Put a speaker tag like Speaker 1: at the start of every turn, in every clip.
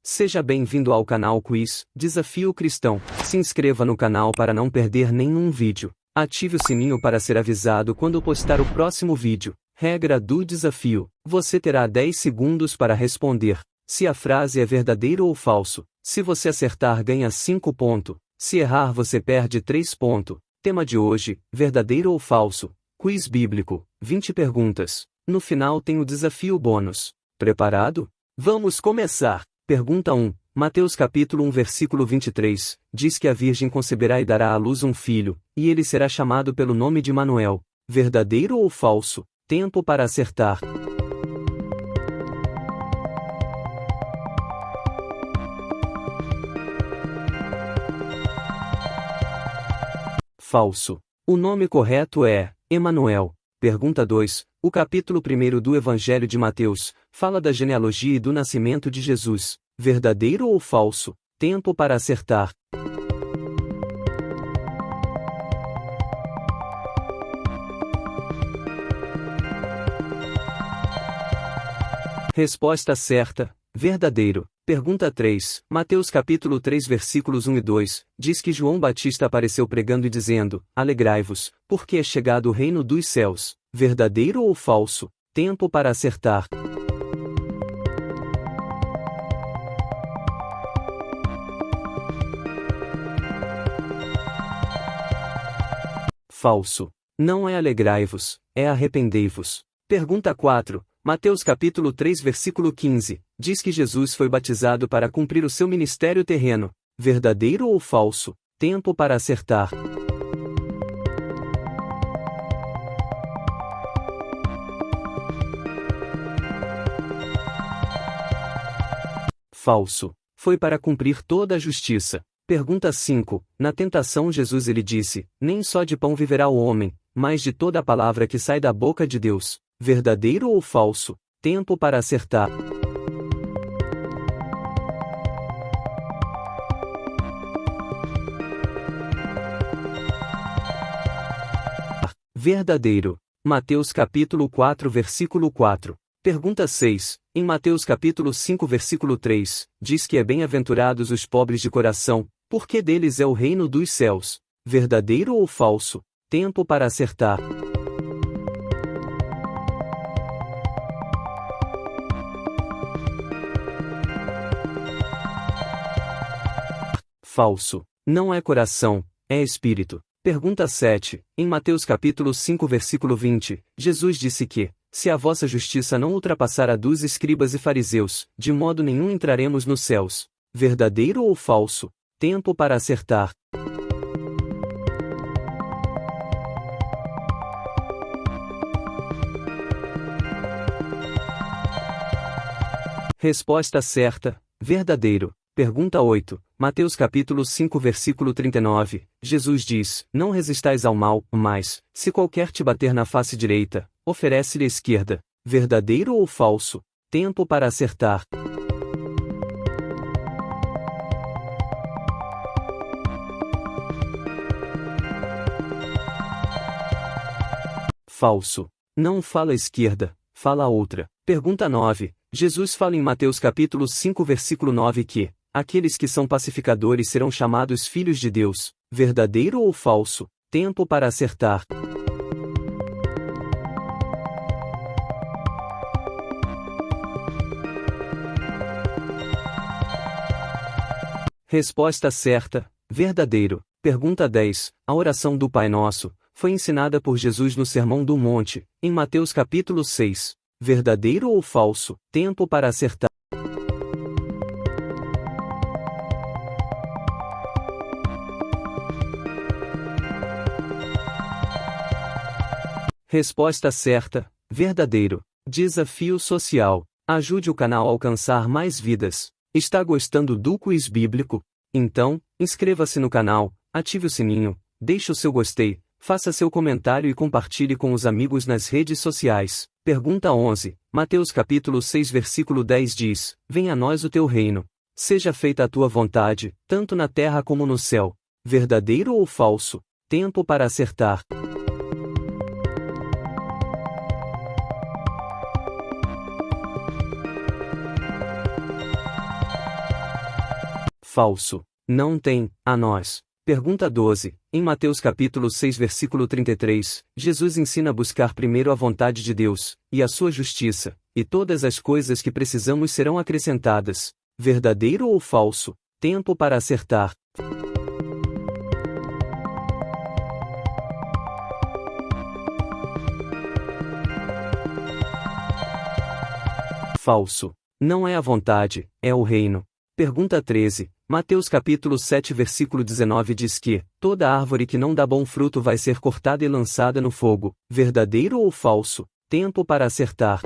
Speaker 1: Seja bem-vindo ao canal Quiz Desafio Cristão. Se inscreva no canal para não perder nenhum vídeo. Ative o sininho para ser avisado quando postar o próximo vídeo. Regra do desafio: você terá 10 segundos para responder se a frase é verdadeiro ou falso. Se você acertar, ganha 5 pontos. Se errar, você perde 3 pontos. Tema de hoje: verdadeiro ou falso? Quiz bíblico, 20 perguntas. No final tem o desafio bônus. Preparado? Vamos começar! Pergunta 1. Mateus capítulo 1 versículo 23, diz que a virgem conceberá e dará à luz um filho, e ele será chamado pelo nome de Manuel. Verdadeiro ou falso? Tempo para acertar. Falso. O nome correto é Emanuel. Pergunta 2. O capítulo 1 do Evangelho de Mateus fala da genealogia e do nascimento de Jesus. Verdadeiro ou falso? Tempo para acertar. Resposta certa: verdadeiro. Pergunta 3. Mateus capítulo 3 versículos 1 e 2, diz que João Batista apareceu pregando e dizendo: alegrai-vos, porque é chegado o reino dos céus. Verdadeiro ou falso? Tempo para acertar. Falso. Não é alegrai-vos, é arrependei-vos. Pergunta 4. Mateus capítulo 3 versículo 15, diz que Jesus foi batizado para cumprir o seu ministério terreno. Verdadeiro ou falso? Tempo para acertar. Falso. Foi para cumprir toda a justiça. Pergunta 5. Na tentação Jesus ele disse: nem só de pão viverá o homem, mas de toda a palavra que sai da boca de Deus. Verdadeiro ou falso? Tempo para acertar. Verdadeiro. Mateus capítulo 4 versículo 4. Pergunta 6. Em Mateus capítulo 5 versículo 3, diz que é bem-aventurados os pobres de coração, porque deles é o reino dos céus. Verdadeiro ou falso? Tempo para acertar. Falso. Não é coração, é espírito. Pergunta 7. Em Mateus capítulo 5 versículo 20, Jesus disse que: se a vossa justiça não ultrapassar a dos escribas e fariseus, de modo nenhum entraremos nos céus. Verdadeiro ou falso? Tempo para acertar. Resposta certa: verdadeiro. Pergunta 8. Mateus capítulo 5 versículo 39, Jesus diz: não resistais ao mal, mas, se qualquer te bater na face direita, oferece-lhe a esquerda. Verdadeiro ou falso? Tempo para acertar. Falso. Não fala a esquerda, fala a outra. Pergunta 9. Jesus fala em Mateus capítulo 5 versículo 9 que aqueles que são pacificadores serão chamados filhos de Deus. Verdadeiro ou falso? Tempo para acertar. Resposta certa: verdadeiro. Pergunta 10. A oração do Pai Nosso foi ensinada por Jesus no Sermão do Monte, em Mateus capítulo 6. Verdadeiro ou falso? Tempo para acertar. Resposta certa: verdadeiro. Desafio social. Ajude o canal a alcançar mais vidas. Está gostando do quiz bíblico? Então, inscreva-se no canal, ative o sininho, deixe o seu gostei, faça seu comentário e compartilhe com os amigos nas redes sociais. Pergunta 11. Mateus capítulo 6 versículo 10 diz: venha a nós o teu reino. Seja feita a tua vontade, tanto na terra como no céu. Verdadeiro ou falso? Tempo para acertar. Falso. Não tem, a nós. Pergunta 12. Em Mateus capítulo 6 versículo 33, Jesus ensina a buscar primeiro a vontade de Deus, e a sua justiça, e todas as coisas que precisamos serão acrescentadas. Verdadeiro ou falso? Tempo para acertar. Falso. Não é a vontade, é o reino. Pergunta 13. Mateus capítulo 7 versículo 19 diz que toda árvore que não dá bom fruto vai ser cortada e lançada no fogo. Verdadeiro ou falso? Tempo para acertar.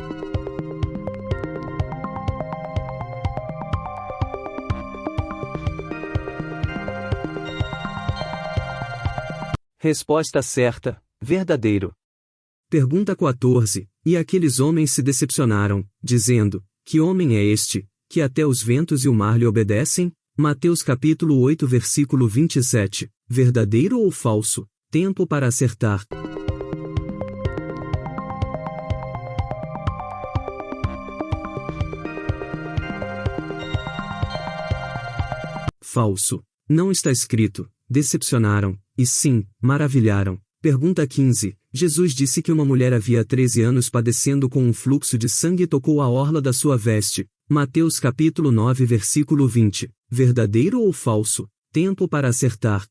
Speaker 1: Resposta certa: verdadeiro. Pergunta 14. E aqueles homens se decepcionaram, dizendo: que homem é este, que até os ventos e o mar lhe obedecem? Mateus capítulo 8 versículo 27. Verdadeiro ou falso? Tempo para acertar. Falso. Não está escrito: decepcionaram, e sim, maravilharam. Pergunta 15. Jesus disse que uma mulher havia 13 anos padecendo com um fluxo de sangue e tocou a orla da sua veste. Mateus capítulo 9 versículo 20. Verdadeiro ou falso? Tempo para acertar.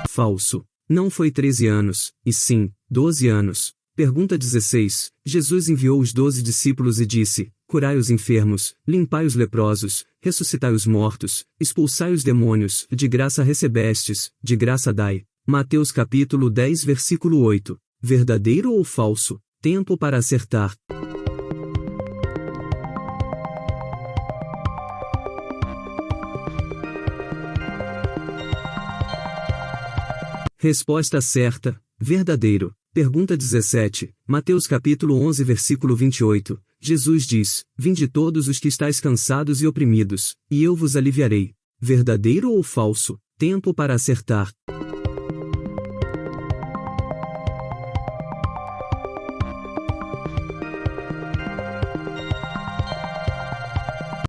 Speaker 1: Falso. Não foi 13 anos, e sim, 12 anos. Pergunta 16. Jesus enviou os 12 discípulos e disse: curai os enfermos, limpai os leprosos, ressuscitai os mortos, expulsai os demônios, de graça recebestes, de graça dai. Mateus capítulo 10 versículo 8. Verdadeiro ou falso? Tempo para acertar. Resposta certa: verdadeiro. Pergunta 17. Mateus capítulo 11 versículo 28. Jesus diz: vinde todos os que estáis cansados e oprimidos, e eu vos aliviarei. Verdadeiro ou falso? Tempo para acertar.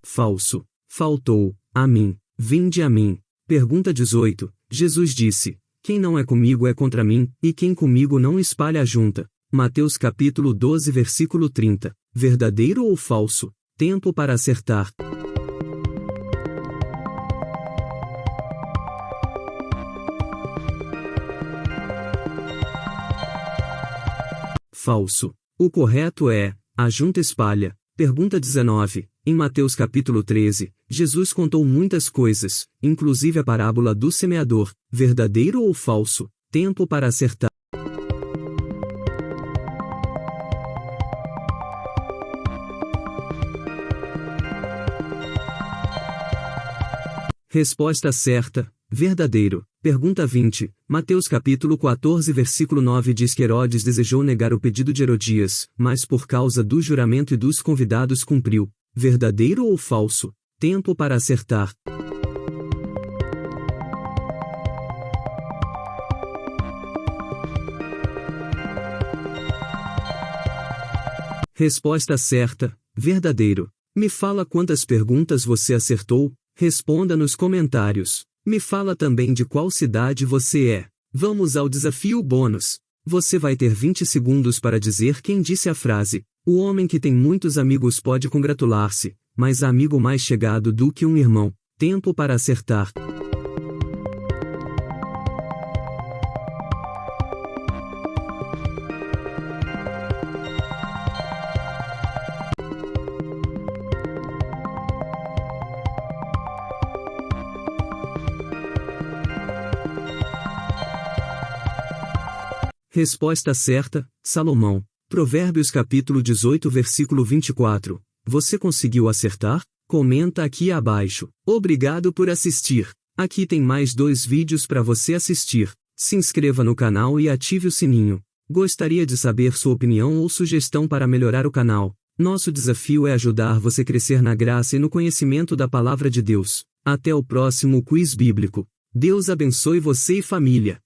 Speaker 1: Falso. Faltou. A mim. Vinde a mim. Pergunta 18. Jesus disse: quem não é comigo é contra mim, e quem comigo não espalha a junta. Mateus capítulo 12 versículo 30. Verdadeiro ou falso? Tempo para acertar. Falso. O correto é: a junta espalha. Pergunta 19. Em Mateus capítulo 13, Jesus contou muitas coisas, inclusive a parábola do semeador. Verdadeiro ou falso? Tempo para acertar. Resposta certa: verdadeiro. Pergunta 20. Mateus capítulo 14 versículo 9 diz que Herodes desejou negar o pedido de Herodias, mas por causa do juramento e dos convidados cumpriu. Verdadeiro ou falso? Tempo para acertar. Resposta certa: verdadeiro. Me fala quantas perguntas você acertou? Responda nos comentários. Me fala também de qual cidade você é. Vamos ao desafio bônus. Você vai ter 20 segundos para dizer quem disse a frase: o homem que tem muitos amigos pode congratular-se, mas há amigo mais chegado do que um irmão. Tempo para acertar. Resposta certa: Salomão. Provérbios capítulo 18 versículo 24. Você conseguiu acertar? Comenta aqui abaixo. Obrigado por assistir. Aqui tem mais 2 vídeos para você assistir. Se inscreva no canal e ative o sininho. Gostaria de saber sua opinião ou sugestão para melhorar o canal. Nosso desafio é ajudar você a crescer na graça e no conhecimento da Palavra de Deus. Até o próximo quiz bíblico. Deus abençoe você e família.